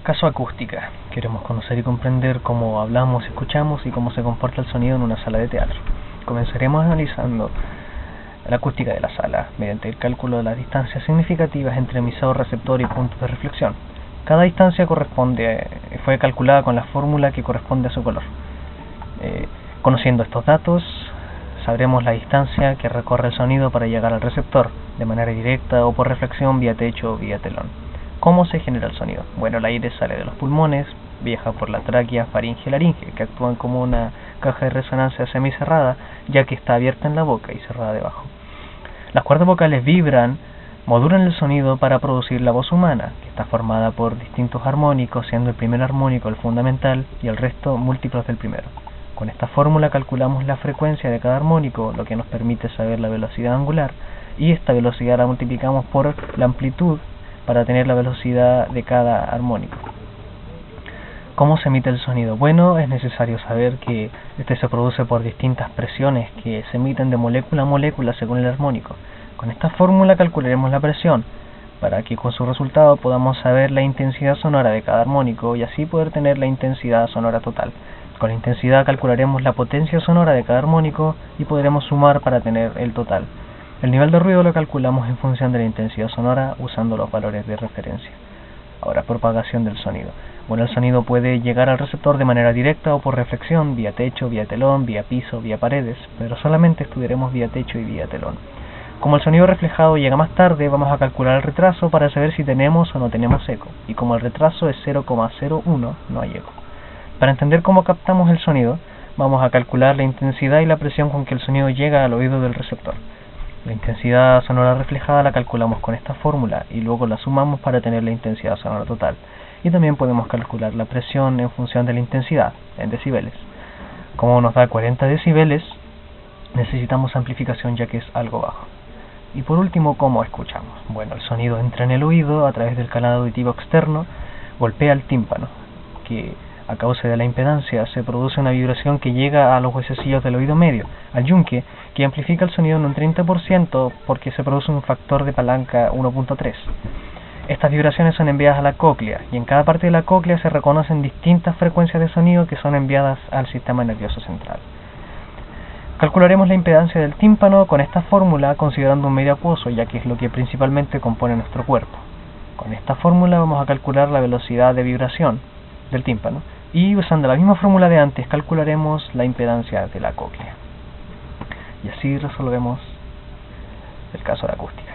Caso acústica. Queremos conocer y comprender cómo hablamos, escuchamos y cómo se comporta el sonido en una sala de teatro. Comenzaremos analizando la acústica de la sala mediante el cálculo de las distancias significativas entre emisor, receptor y puntos de reflexión. Cada distancia fue calculada con la fórmula que corresponde a su color. Conociendo estos datos, sabremos la distancia que recorre el sonido para llegar al receptor, de manera directa o por reflexión vía techo o vía telón. ¿Cómo se genera el sonido? Bueno, el aire sale de los pulmones, viaja por la tráquea, faringe y laringe, que actúan como una caja de resonancia semicerrada, ya que está abierta en la boca y cerrada debajo. Las cuerdas vocales vibran, modulan el sonido para producir la voz humana, que está formada por distintos armónicos, siendo el primer armónico el fundamental y el resto múltiplos del primero. Con esta fórmula calculamos la frecuencia de cada armónico, lo que nos permite saber la velocidad angular, y esta velocidad la multiplicamos por la amplitud para tener la velocidad de cada armónico. ¿Cómo se emite el sonido? Bueno, es necesario saber que este se produce por distintas presiones que se emiten de molécula a molécula según el armónico. Con esta fórmula calcularemos la presión, para que con su resultado podamos saber la intensidad sonora de cada armónico y así poder tener la intensidad sonora total. Con la intensidad calcularemos la potencia sonora de cada armónico y podremos sumar para tener el total. El nivel de ruido lo calculamos en función de la intensidad sonora usando los valores de referencia. Ahora, propagación del sonido. Bueno, el sonido puede llegar al receptor de manera directa o por reflexión, vía techo, vía telón, vía piso, vía paredes, pero solamente estudiaremos vía techo y vía telón. Como el sonido reflejado llega más tarde, vamos a calcular el retraso para saber si tenemos o no tenemos eco, y como el retraso es 0,01, no hay eco. Para entender cómo captamos el sonido, vamos a calcular la intensidad y la presión con que el sonido llega al oído del receptor. La intensidad sonora reflejada la calculamos con esta fórmula y luego la sumamos para tener la intensidad sonora total. Y también podemos calcular la presión en función de la intensidad, en decibeles. Como nos da 40 decibeles, necesitamos amplificación ya que es algo bajo. Y por último, ¿cómo escuchamos? Bueno, el sonido entra en el oído a través del canal auditivo externo, golpea el tímpano, que a causa de la impedancia se produce una vibración que llega a los huesecillos del oído medio, al yunque, que amplifica el sonido en un 30% porque se produce un factor de palanca 1.3. Estas vibraciones son enviadas a la cóclea y en cada parte de la cóclea se reconocen distintas frecuencias de sonido que son enviadas al sistema nervioso central. Calcularemos la impedancia del tímpano con esta fórmula considerando un medio acuoso, ya que es lo que principalmente compone nuestro cuerpo. Con esta fórmula vamos a calcular la velocidad de vibración del tímpano y usando la misma fórmula de antes calcularemos la impedancia de la cóclea. Y así resolvemos el caso de acústica.